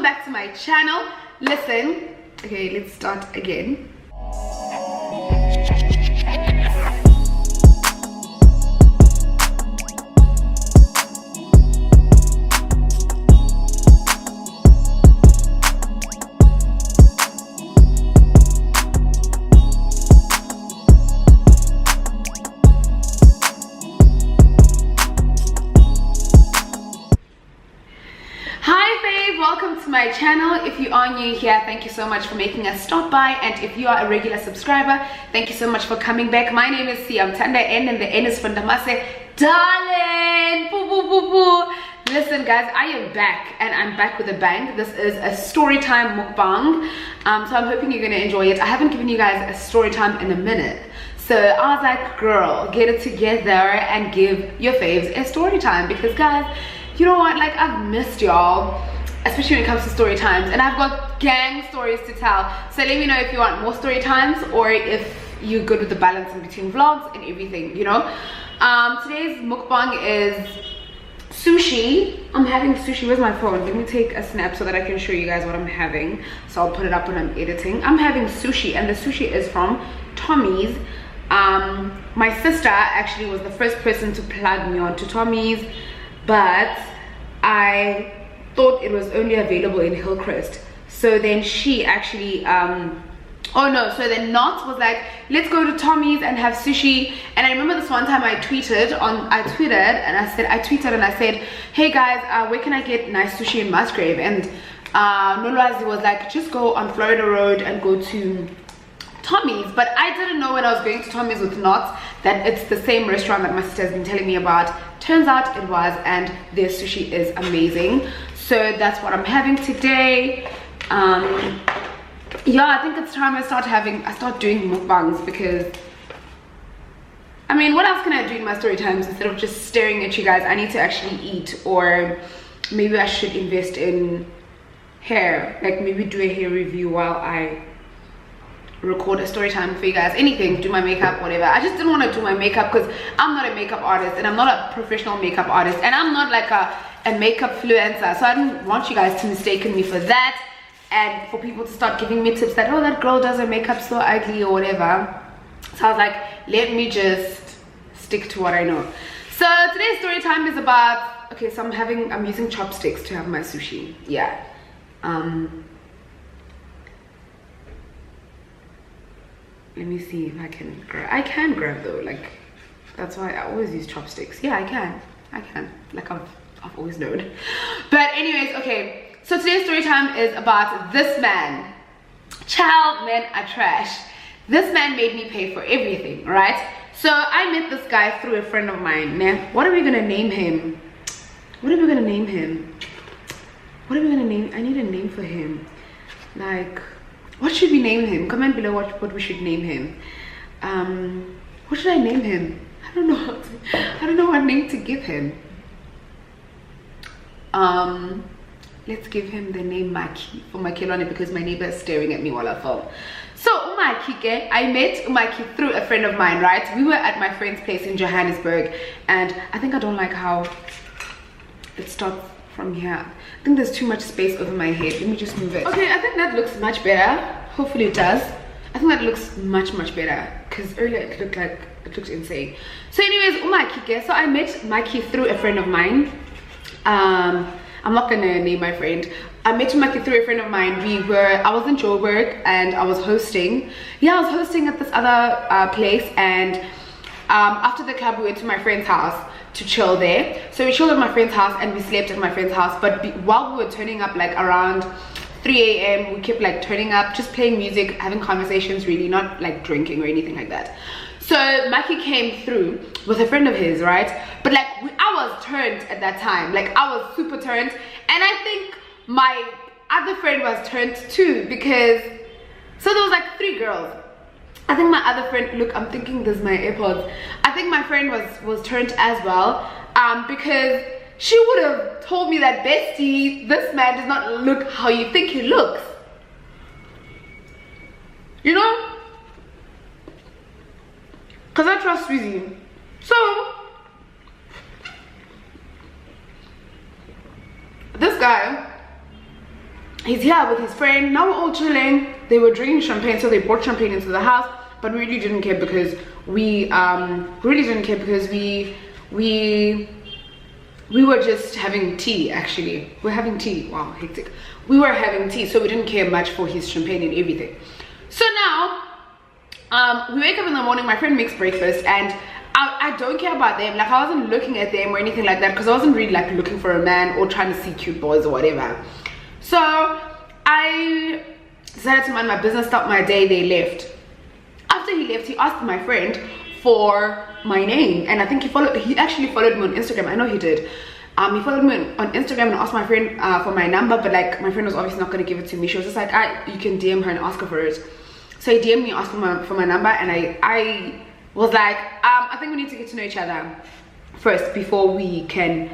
back to my channel. Listen, okay, let's start again. Welcome to my channel. If you are new here, thank you so much for making us stop by, and if you are a regular subscriber, thank you so much for coming back. My name is Siyamthanda, and the N is for Ndamase. Darling, boo, boo, boo, boo. Listen guys, I am back, and I'm back with a bang. This is a story time mukbang, so I'm hoping you're gonna enjoy it. I haven't given you guys a story time in a minute, so I was like, girl, get it together and give your faves a story time, because guys, you know what, like, I've missed y'all, especially when it comes to story times, and I've got gang stories to tell. So let me know if you want more story times, or if you're good with the balance in between vlogs and everything, you know. Today's mukbang is sushi. I'm having sushi. Where's my phone? Let me take a snap so that I can show you guys what I'm having, so I'll put it up when I'm editing. I'm having sushi, and the sushi is from Tommy's. My sister actually was the first person to plug me on to Tommy's, but I thought it was only available in Hillcrest. So then she actually so then Not was like, let's go to Tommy's and have sushi. And I remember this one time I tweeted and I said, hey guys, where can I get nice sushi in Musgrave? And Nolwazi was like, just go on Florida Road and go to Tommy's. But I didn't know when I was going to Tommy's with Knots that it's the same restaurant that my sister has been telling me about. Turns out it was, and their sushi is amazing. So that's what I'm having today. Yeah, I think it's time I start doing mukbangs, because I mean, what else can I do in my story times instead of just staring at you guys? I need to actually eat, or maybe I should invest in hair, like maybe do a hair review while I record a story time for you guys. Anything, do my makeup, whatever. I just didn't want to do my makeup because I'm not a makeup artist, and I'm not a professional makeup artist, and I'm not like a makeup influencer, so I didn't want you guys to mistake me for that, and for people to start giving me tips that, oh, that girl does her makeup so ugly or whatever. So I was like, let me just stick to what I know. So today's story time is about, okay, so I'm using chopsticks to have my sushi. Yeah. Let me see if I can grab. I can grab though, like, that's why I always use chopsticks. Yeah, I can, like I've always known. But anyways, okay, so today's story time is about this man. Child, men are trash. This man made me pay for everything, right? So I met this guy through a friend of mine. Now, what are we gonna name him? I need a name for him. Like, what should we name him? Comment below what we should name him. What should I name him? I don't know what name to give him. Let's give him the name Maki for Makhelwane, because my neighbor is staring at me while I film. So Umaki, I met Umaki through a friend of mine, right? We were at my friend's place in Johannesburg, and I think I don't like how it starts from here. I think there's too much space over my head. Let me just move it. Okay, I think that looks much better. Hopefully it does. I think that looks much better, because earlier it looked insane. So anyways, Umaki, so I met Maki through a friend of mine. I'm not gonna name my friend. I met Maki through a friend of mine. I was in Joburg, and I was hosting. Yeah, I was hosting at this other place, and after the club we went to my friend's house to chill there. So we chilled at my friend's house and we slept at my friend's house, but while we were turning up, like around 3 a.m. we kept like turning up, just playing music, having conversations, really not like drinking or anything like that. So Maki came through with a friend of his, right? But like I was turned at that time, like I was super turned, and I think my other friend was turned too, because so there was like 3 girls. I think my other friend, look, I'm thinking this is my AirPods. I think my friend was turned as well, because she would have told me that, bestie, this man does not look how you think he looks. You know? Because I trust Suzy. So, this guy he's here with his friend. Now we're all chilling. They were drinking champagne, so they brought champagne into the house, but we really didn't care because we were just having tea. Actually, we're having tea. Wow, hectic. We were having tea, so we didn't care much for his champagne and everything. So now we wake up in the morning, my friend makes breakfast, and I don't care about them. Like, I wasn't looking at them or anything like that, because I wasn't really like looking for a man or trying to see cute boys or whatever. So I decided to mind my business, start my day. They left. After he left, he asked my friend for my name, and I think he actually followed me on Instagram. I know he did. He followed me on Instagram and asked my friend for my number, but like my friend was obviously not going to give it to me. She was just like, you can DM her and ask her for it. So he DM'd me, asked for my number, and I was like, I think we need to get to know each other first before we can.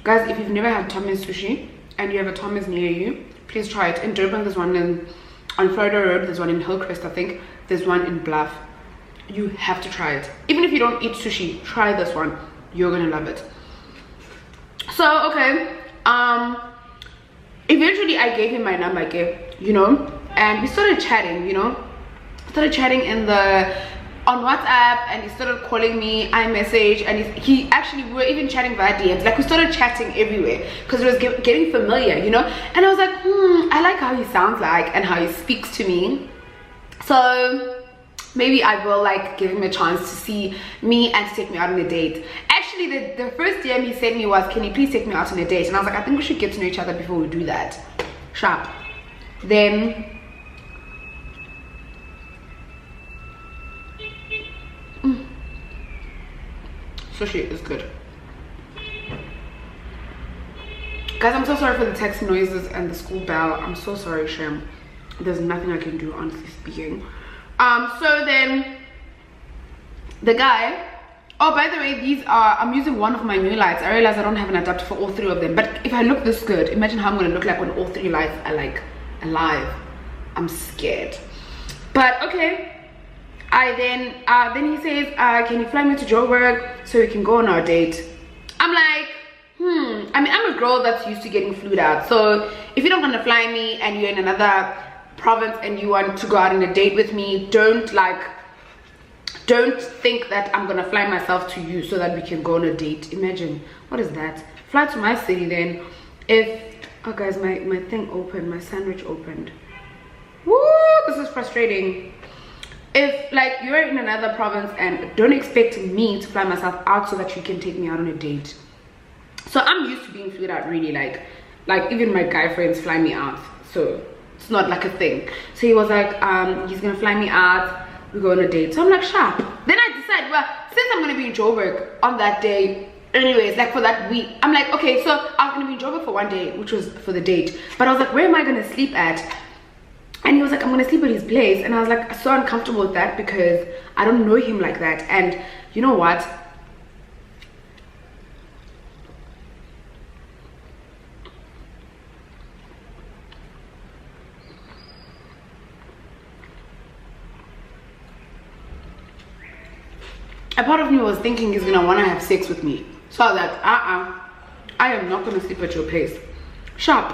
Guys, if you've never had Thomas sushi and you have a Thomas near you, please try it. In Durban, there's one on Florida Road, there's one in Hillcrest, I think. There's one in Bluff. You have to try it. Even if you don't eat sushi, try this one. You're gonna love it. So, okay. Eventually I gave him my number, and we started chatting, Started chatting on WhatsApp, and he started calling me iMessage, and we were even chatting via DMs. Like, we started chatting everywhere because it was getting familiar, and I was like, I like how he sounds like and how he speaks to me, so maybe I will like give him a chance to see me and to take me out on a date. Actually, the first DM he sent me was, can you please take me out on a date? And I was like, I think we should get to know each other before we do that. Sharp. Then sushi is good. Guys, I'm so sorry for the taxi noises and the school bell. I'm so sorry, Shem. There's nothing I can do, honestly speaking. So then the guy, oh, by the way, I'm using one of my new lights. I realize I don't have an adapter for all three of them, but if I look this good, imagine how I'm gonna look like when all three lights are like alive. I'm scared, but okay. Then he says, can you fly me to Joburg so we can go on our date? I'm like, I mean, I'm a girl that's used to getting flued out, so if you're not gonna fly me and you're in another province and you want to go out on a date with me, don't think that I'm gonna fly myself to you so that we can go on a date. Imagine, what is that? Fly to my city then. Oh guys, my thing opened, my sandwich opened. Woo, this is frustrating. If like you're in another province, and don't expect me to fly myself out so that you can take me out on a date. So I'm used to being flued out, really, like even my guy friends fly me out, so it's not like a thing. So he was like, he's gonna fly me out, we go on a date. So I'm like, sharp. Then I decide, well, since I'm gonna be in Joburg on that day anyways, like for that week, I'm like, okay, so I was gonna be in Joburg for one day, which was for the date, but I was like, where am I gonna sleep at? And he was like, I'm gonna sleep at his place. And I was like, so uncomfortable with that because I don't know him like that. And you know what? A part of me was thinking he's gonna wanna have sex with me. So I was like, I am not gonna sleep at your place. Sharp.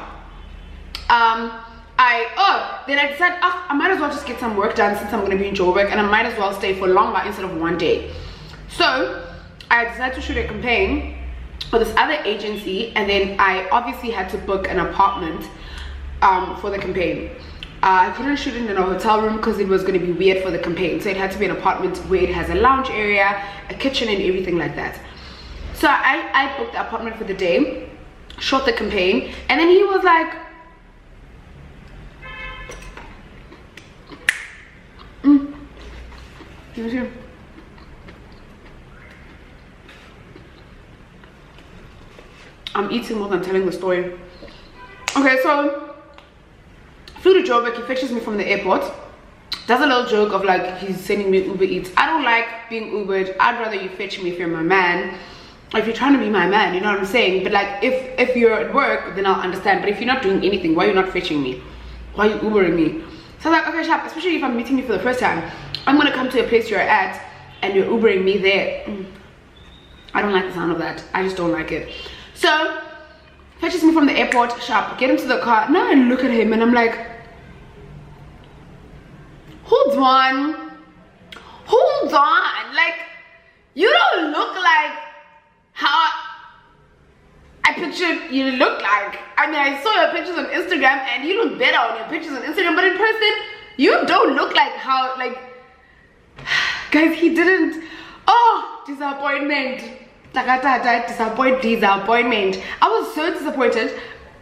Then I decided, I might as well just get some work done since I'm going to be in Joburg, and I might as well stay for longer instead of one day. So I decided to shoot a campaign for this other agency, and then I obviously had to book an apartment for the campaign. I couldn't shoot it in a hotel room because it was going to be weird for the campaign, so it had to be an apartment where it has a lounge area, a kitchen, and everything like that. So I booked the apartment for the day, shot the campaign, and then he was like, I'm eating more than telling the story. Okay, so flew to Joburg. He fetches me from the airport, does a little joke of like he's sending me Uber Eats. I don't like being Ubered. I'd rather you fetch me if you're my man, if you're trying to be my man, you know what I'm saying? But like if you're at work, then I'll understand. But if you're not doing anything, why are you not fetching me? Why are you Ubering me? So I was like, okay, sharp, especially if I'm meeting you for the first time. I'm gonna come to a place you're at and you're Ubering me there. I don't like the sound of that. I just don't like it. So fetches me from the airport, sharp, get into the car. Now I look at him and I'm like, hold on, like, you don't look like how I pictured you look like. I mean, I saw your pictures on Instagram and you look better on your pictures on Instagram, but in person you don't look like how, like, guys, he didn't. Oh, disappointment. Disappointment. I was so disappointed.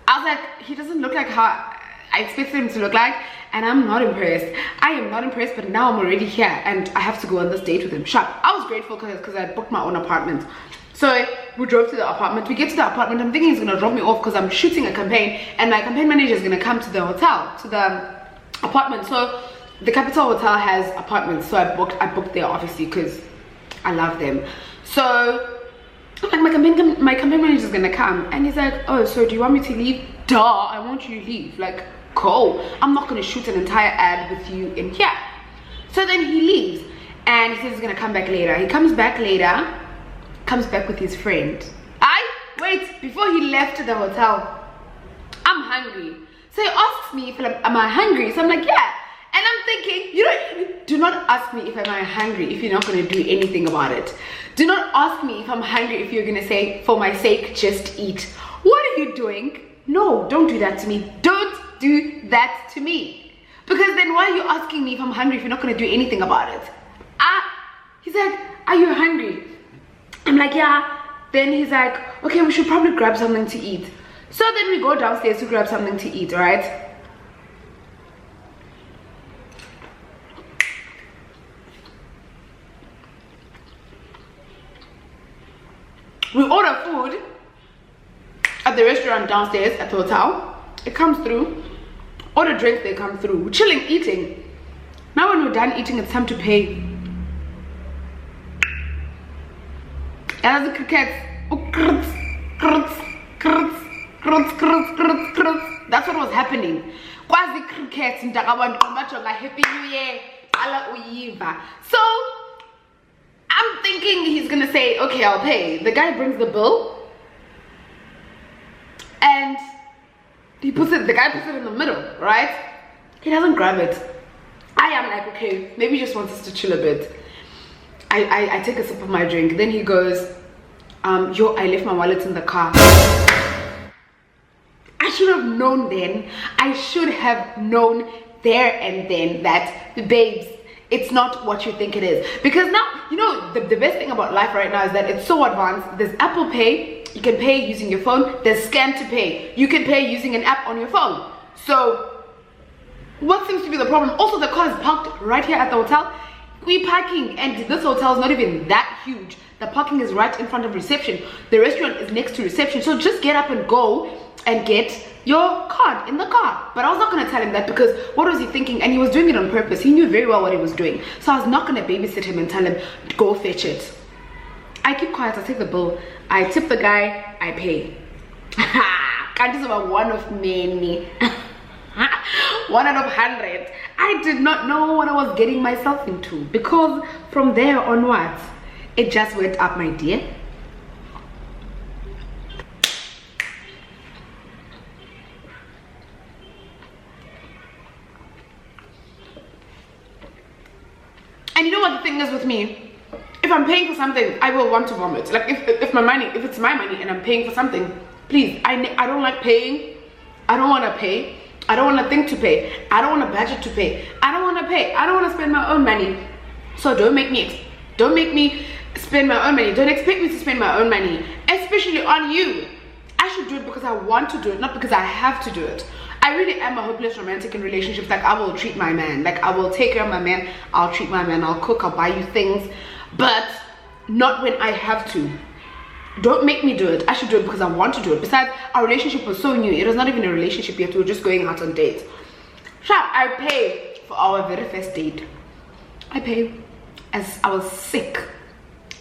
I was like, he doesnn't look like how I expected him to look like, and I'm not impressed. I am not impressed, but now I'm already here and I have to go on this date with him. Sharp. I was grateful because I booked my own apartment. So we drove to the apartment. We get to the apartment. I'm thinking he's gonna drop me off because I'm shooting a campaign and my campaign manager is gonna come to the hotel, to the apartment. So the Capital Hotel has apartments, so I booked there obviously because I love them. So like my campaign manager is gonna come and he's like, oh, so do you want me to leave? Duh, I want you to leave. Like, cool. I'm not gonna shoot an entire ad with you in here. So then he leaves and he says he's gonna come back later. He comes back later, comes back with his friend. Wait, before he left the hotel, I'm hungry. So he asks me if am I hungry? So I'm like, yeah. And I'm thinking, do not ask me if I'm hungry if you're not going to do anything about it. Do not ask me if I'm hungry if you're going to say, for my sake, just eat. What are you doing? No, don't do that to me. Don't do that to me. Because then why are you asking me if I'm hungry if you're not going to do anything about it? He's like, are you hungry? I'm like, yeah. Then he's like, okay, we should probably grab something to eat. So then we go downstairs to grab something to eat, right? We order food at the restaurant downstairs at the hotel. It comes through. Order drinks, they come through. We're chilling, eating. Now when we're done eating, it's time to pay. And as the crickets, that's what was happening. Quasi crickets, Happy New Year. So I'm thinking he's gonna say, okay, I'll pay. The guy brings the bill and the guy puts it in the middle, right? He doesn't grab it. I am like, okay, maybe he just wants us to chill a bit. I take a sip of my drink. Then he goes, yo, I left my wallet in the car. I should have known then. I should have known there and then that, babes, it's not what you think it is. Because now, the best thing about life right now is that it's so advanced. There's Apple Pay. You can pay using your phone. There's Scan to Pay. You can pay using an app on your phone. So what seems to be the problem? Also, the car is parked right here at the hotel. We're parking, and this hotel is not even that huge. The parking is right in front of reception. The restaurant is next to reception. So just get up and go and get your card in the car. But I was not going to tell him that because what was he thinking? And he was doing it on purpose. He knew very well what he was doing. So I was not going to babysit him and tell him, go fetch it. I keep quiet. I take the bill. I tip the guy. I pay. Can't just about one of many. 1 out of 100. I did not know what I was getting myself into, because from there onwards it just went up, my dear. And you know what the thing is with me? If I'm paying for something, I will want to vomit. Like if it's my money and I'm paying for something, please, I don't like paying. I don't want to pay. I don't want to think to pay. I don't want to budget to pay. I don't want to pay. I don't want to spend my own money. So don't make me spend my own money. Don't expect me to spend my own money, especially on you. I should do it because I want to do it, not because I have to do it. I really am a hopeless romantic in relationships. Like, I will treat my man. Like, I will take care of my man. I'll treat my man. I'll cook. I'll buy you things. But not when I have to. Don't make me do it. I should do it because I want to do it. Besides, our relationship was so new. It was not even a relationship yet. We were just going out on dates. Sharp, I pay for our very first date. I pay as I was sick.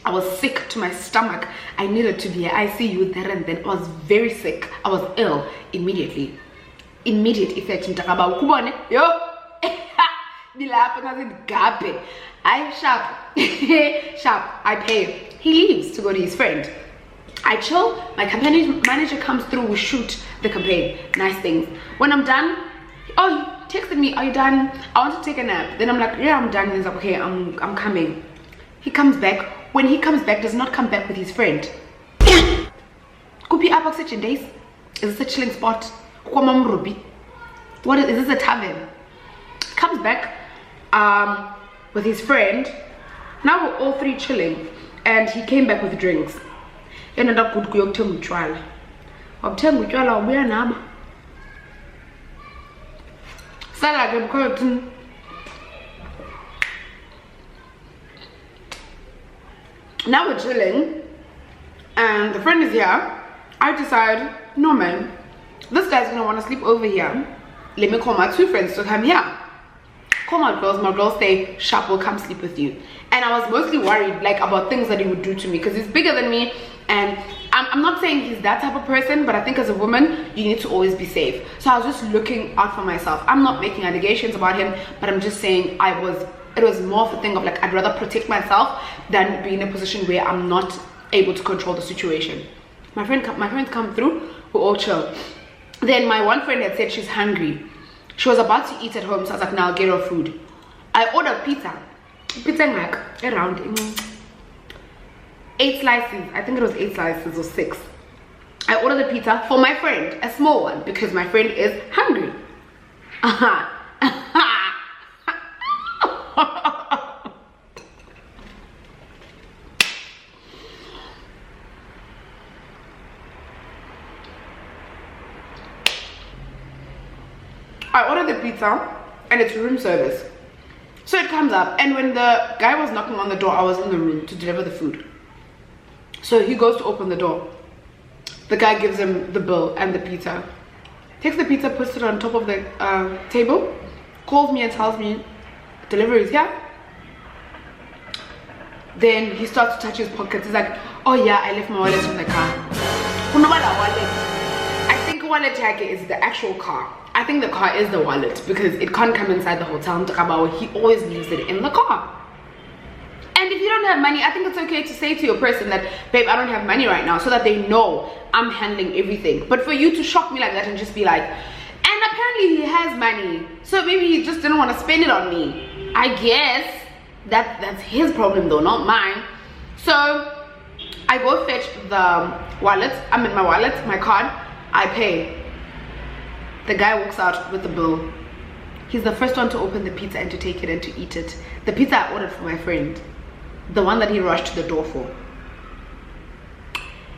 I was sick to my stomach. I needed to be here. I see you there and then. I was very sick. I was ill immediately. Immediate effect. Yo. Dilapha ngathi gape. I sharp. Sharp. I pay. He leaves to go to his friend. I chill. My campaign manager comes through. We shoot the campaign. Nice things. When I'm done, oh, he texted me, are you done? I want to take a nap. Then I'm like, yeah, I'm done. He's like, okay, I'm coming. He comes back. When he comes back, does not come back with his friend. Kupi up oxygen days. Is this a chilling spot? What is this, a tavern? Comes back with his friend. Now we're all three chilling, and he came back with drinks. Ended up good kuyokuthenga utshwala. Wabuthenga utshwala wabuya nabo. Sala ke because now we're chilling, and the friend is here. I decide, no man, this guy's gonna want to sleep over here. Let me call my two friends to come here. Call my girls say, Sharp will come sleep with you. And I was mostly worried like about things that he would do to me, because he's bigger than me, and I'm not saying he's that type of person, but I think as a woman you need to always be safe. So I was just looking out for myself. I'm not making allegations about him, but I'm just saying it was more of a thing of like, I'd rather protect myself than be in a position where I'm not able to control the situation. My friends come through, we all chill. Then my one friend had said she's hungry. She was about to eat at home, so I was like, now I'll get her food. I ordered pizza. Pizza like around 8 slices. I think it was 8 slices or 6. I ordered the pizza for my friend, a small one, because my friend is hungry. I ordered the pizza and it's room service. So it comes up, and when the guy was knocking on the door, I was in the room to deliver the food. So he goes to open the door. The guy gives him the bill and the pizza. Takes the pizza, puts it on top of the table, calls me and tells me delivery is here. Then he starts to touch his pockets. He's like, oh yeah, I left my wallet in the car. I think wallet is the actual car. I think the car is the wallet, because it can't come inside the hotel. He always leaves it in the car. And if you don't have money, I think it's okay to say to your person that, babe, I don't have money right now, so that they know I'm handling everything. But for you to shock me like that and just be like, and apparently he has money, so maybe he just didn't want to spend it on me. I guess that's his problem though, not mine. So I go fetch the wallet. I'm in my wallet, my card. I pay. The guy walks out with the bill. He's the first one to open the pizza and to take it and to eat it. The pizza I ordered for my friend, the one that he rushed to the door for.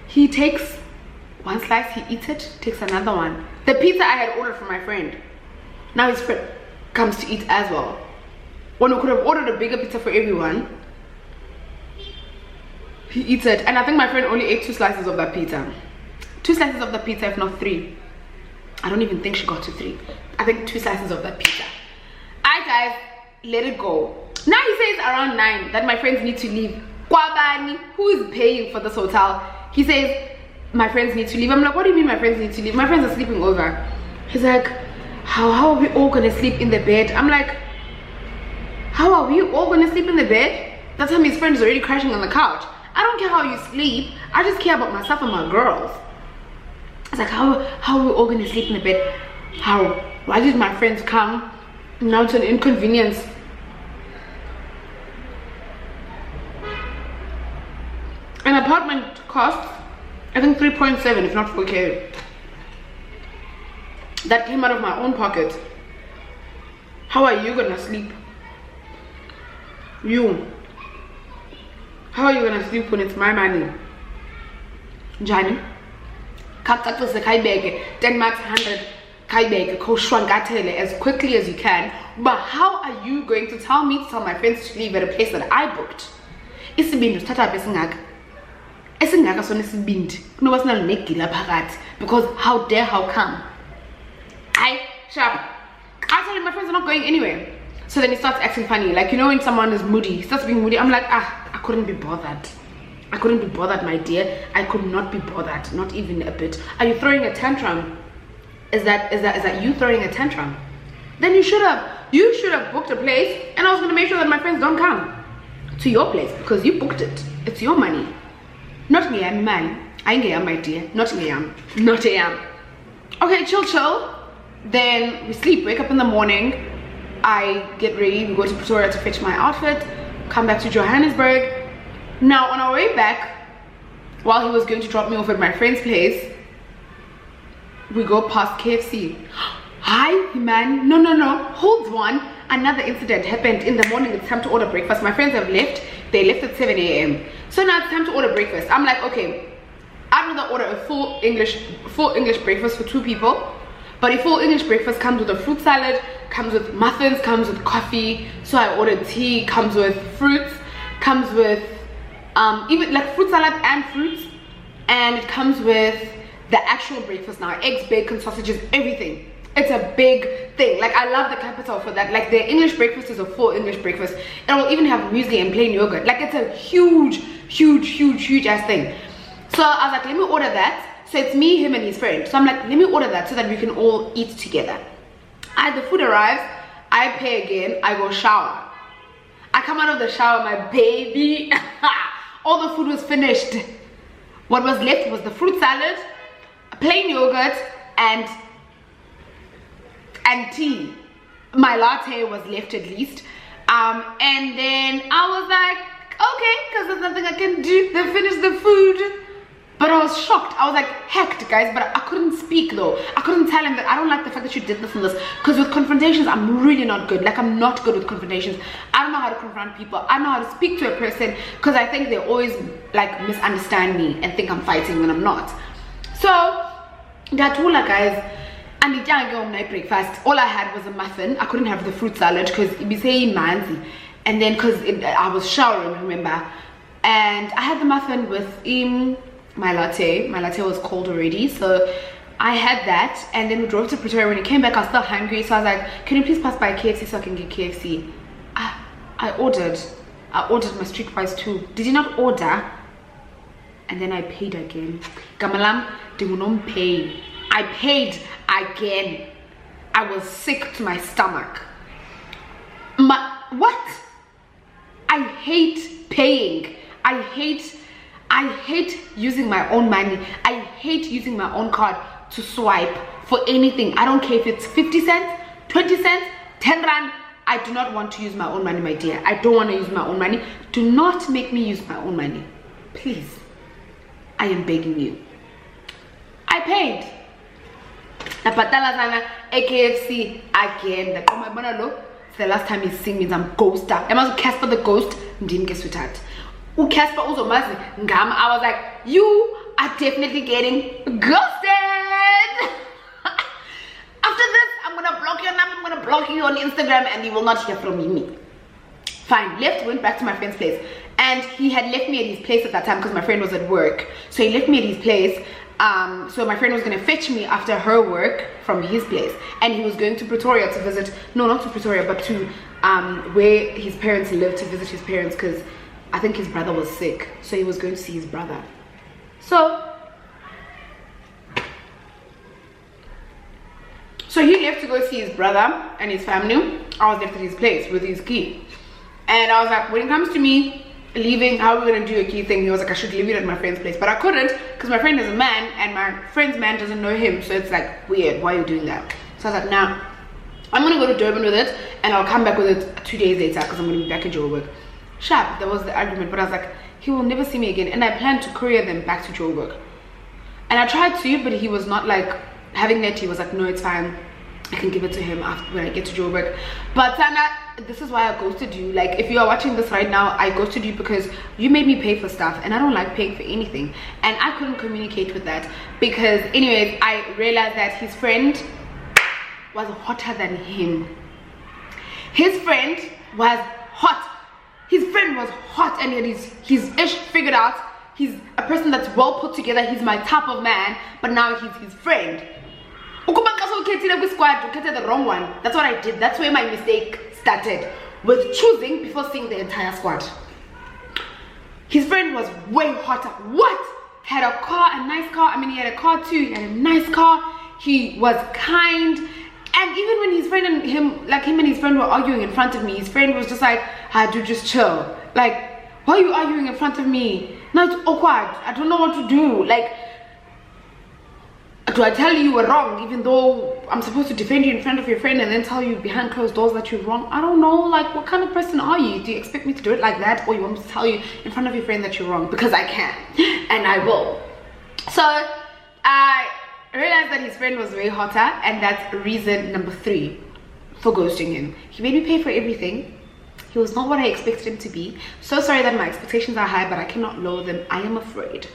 He takes one slice, he eats it, takes another one. The pizza I had ordered for my friend, now his friend comes to eat as well. When we could have ordered a bigger pizza for everyone, he eats it. And I think my friend only ate 2 slices of that pizza. 2 slices of the pizza, if not 3. I don't even think she got to 3. I think 2 slices of that pizza. Alright guys, let it go. Now he says around 9 that my friends need to leave. Kwabani, who is paying for this hotel, he says my friends need to leave. I'm like, what do you mean my friends need to leave? My friends are sleeping over. He's like, how are we all gonna sleep in the bed? I'm like, how are we all gonna sleep in the bed? That time his friend is already crashing on the couch. I don't care how you sleep, I just care about myself and my girls. It's like, how are we all gonna sleep in the bed? How? Why did my friends come? Now it's an inconvenience. An apartment costs, I think 3.7, if not 4K. That came out of my own pocket. How are you gonna sleep? You. How are you gonna sleep when it's my money? Johnny? 10 max 100 as quickly as you can. But how are you going to tell me to tell my friends to leave at a place that I booked? Because how dare, how come? I tell him my friends are not going anywhere. So then he starts acting funny, like, you know, when someone is moody, he starts being moody. I'm like, I couldn't be bothered. I couldn't be bothered, my dear. I could not be bothered, not even a bit. Are you throwing a tantrum? Is that you throwing a tantrum? Then you should have You should have booked a place, and I was gonna make sure that my friends don't come to your place because you booked it. It's your money. Not me, I'm man. I ain't my dear. Not me, not am. Okay, chill. Then we sleep, wake up in the morning. I get ready, we go to Pretoria to fetch my outfit, come back to Johannesburg. Now on our way back, while he was going to drop me off at my friend's place, we go past KFC. Hi, man. No. Hold on. Another incident happened in the morning. It's time to order breakfast. My friends have left. They left at 7 a.m. So now it's time to order breakfast. I'm like, okay, I'd rather order a full English breakfast for 2 people. But a full English breakfast comes with a fruit salad, comes with muffins, comes with coffee. So I ordered tea, comes with fruits, comes with even like fruit salad and fruits, and it comes with the actual breakfast now, eggs, bacon, sausages, everything. It's a big thing. Like, I love the capital for that. Like, the English breakfast is a full English breakfast. It will even have muesli and plain yogurt. Like, it's a huge ass thing. So I was like, let me order that. So it's me, him, and his friend. So I'm like, let me order that so that we can all eat together. The food arrives, I pay again, I go shower. I come out of the shower, my baby. All the food was finished. What was left was the fruit salad, plain yogurt, and tea. My latte was left at least. And then I was like, okay, because there's nothing I can do. They finished the food. But I was shocked. I was like, hecked, guys. But I couldn't speak, though. I couldn't tell him that I don't like the fact that you did this and this. Because with confrontations, I'm really not good. Like, I'm not good with confrontations. I don't know how to confront people. I know how to speak to a person because I think they always, like, misunderstand me and think I'm fighting when I'm not. So, Datula, guys, and the night breakfast, all I had was a muffin. I couldn't have the fruit salad because it be saying manzi. And then, because I was showering, remember? And I had the muffin with my latte. My latte was cold already, so I had that. And then we drove to Pretoria. When we came back, I was still hungry, so I was like, can you please pass by KFC so I can get KFC? I ordered my street fries too. Did you not order? And then I paid again. Gamalam, they will not pay. I paid again. I was sick to my stomach. What? I hate paying. I hate using my own money. I hate using my own card to swipe for anything. I don't care if it's 50 cents, 20 cents, 10 rand. I do not want to use my own money, my dear. I don't want to use my own money. Do not make me use my own money. Please. I am begging you. I paid. The patala sana AKFC again. The last time he sing means I'm ghost. I must Casper the ghost. Didn't get sweetheart. Casper also must ngam. I was like, you are definitely getting ghosted. After this, I'm gonna block your number. I'm gonna block you on Instagram, and you will not hear from me. Fine. Went back to my friend's place, and he had left me at his place at that time because my friend was at work. So he left me at his place. So my friend was gonna fetch me after her work from his place, and he was going to Pretoria to visit. No, not to Pretoria, but to where his parents live, to visit his parents, because I think his brother was sick. So he was going to see his brother. So he left to go see his brother and his family. I was left at his place with his key, and I was like, when it comes to me leaving, how are we gonna do a key thing? He was like, I should leave it at my friend's place, but I couldn't because my friend is a man and my friend's man doesn't know him, so it's like weird. Why are you doing that? So I was like, nah, I'm gonna go to Durban with it, and I'll come back with it 2 days later because I'm gonna be back in Joburg. Sharp, that was the argument. But I was like, he will never see me again, and I planned to courier them back to Joburg. And I tried to, but he was not like having that. He was like, no, it's fine, I can give it to him after when I get to Joburg. But Sana, this is why I ghosted you. Like, if you are watching this right now, I ghosted you because you made me pay for stuff, and I don't like paying for anything, and I couldn't communicate with that. Because anyways, I realized that his friend was hotter than him. His friend was hot. His friend was hot, and he's ish figured out. He's a person that's well put together. He's my type of man, but now he's his friend. The wrong one. That's what I did. That's where my mistake started, with choosing before seeing the entire squad. His friend was way hotter. What? Had a car, a nice car. I mean, he had a car too. He had a nice car. He was kind. And even when his friend and him and his friend were arguing in front of me, his friend was just like, "Ah, dude, just chill. Like, why are you arguing in front of me? Now it's awkward. I don't know what to do. Like, do I tell you were wrong even though I'm supposed to defend you in front of your friend and then tell you behind closed doors that you're wrong? I don't know. Like, what kind of person are you? Do you expect me to do it like that, or you want me to tell you in front of your friend that you're wrong? Because I can and I will." So I realized that his friend was way hotter, and that's reason number 3 for ghosting him. He made me pay for everything. He was not what I expected him to be. So sorry that my expectations are high, but I cannot lower them. I am afraid.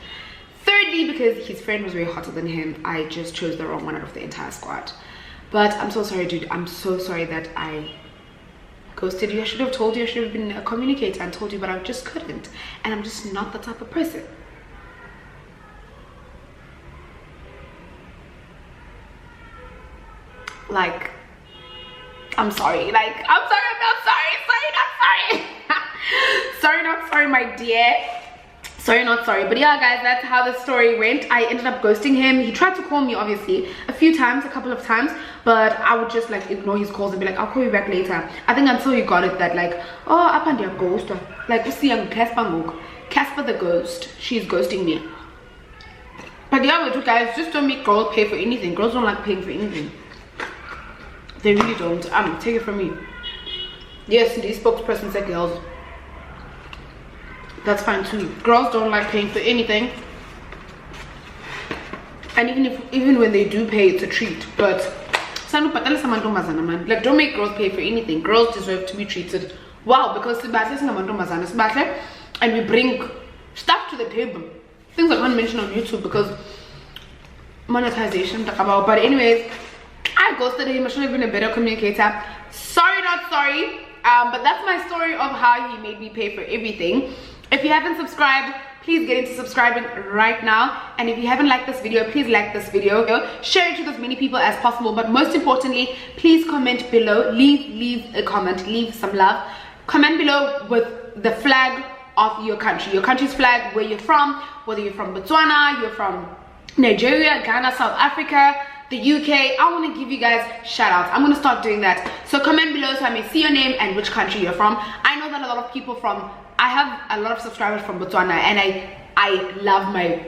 Thirdly, because his friend was way hotter than him, I just chose the wrong one out of the entire squad. But I'm so sorry, dude. I'm so sorry that I ghosted you. I should have told you. I should have been a communicator and told you, but I just couldn't. And I'm just not the type of person. Like, I'm sorry. Like, I'm sorry. I'm not sorry. Sorry, not sorry. Sorry, not sorry, my dear. Sorry, not sorry. But yeah, guys, that's how the story went. I ended up ghosting him. He tried to call me, obviously, a few times, a couple of times, but I would just like ignore his calls and be like, "I'll call you back later." I think until you got it that like, "Oh, up and your ghost." Like, what's the young Casper the ghost? She's ghosting me. But yeah, with you guys, just don't make girls pay for anything. Girls don't like paying for anything. They really don't. Take it from me. Yes, the spokesperson said girls. That's fine too. Girls don't like paying for anything. And even when they do pay, it's a treat. But like, don't make girls pay for anything. Girls deserve to be treated well, because and we bring stuff to the table. Things I can't mention on YouTube because monetization. But anyways, I ghosted him. I should have been a better communicator. Sorry, not sorry. But that's my story of how he made me pay for everything. If you haven't subscribed, please get into subscribing right now. And if you haven't liked this video, please like this video. Share it with as many people as possible. But most importantly, please comment below. Leave a comment. Leave some love. Comment below with the flag of your country. Your country's flag, where you're from. Whether you're from Botswana, you're from Nigeria, Ghana, South Africa, the UK. I want to give you guys shout outs. I'm going to start doing that. So comment below so I may see your name and which country you're from. I know that a lot of people I have a lot of subscribers from Botswana, and I love my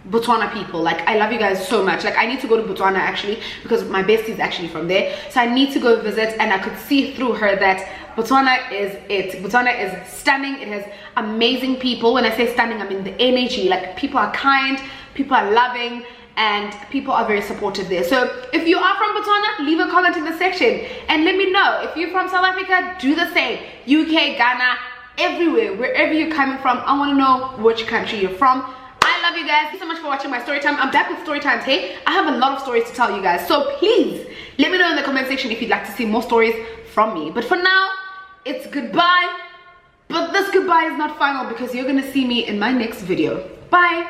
Botswana people. Like, I love you guys so much. Like, I need to go to Botswana actually, because my bestie is actually from there. So I need to go visit, and I could see through her that Botswana is it. Botswana is stunning. It has amazing people. When I say stunning, I mean the energy. Like, people are kind, people are loving, and people are very supportive there. So if you are from Botswana, leave a comment in the section and let me know. If you're from South Africa, do the same. UK, Ghana, everywhere, wherever you're coming from, I want to know which country you're from. I love you guys. Thank you so much for watching my story time. I'm back with story times. Hey, I have a lot of stories to tell you guys, so please let me know in the comment section if you'd like to see more stories from me. But for now, it's goodbye. But this goodbye is not final, because you're gonna see me in my next video. Bye.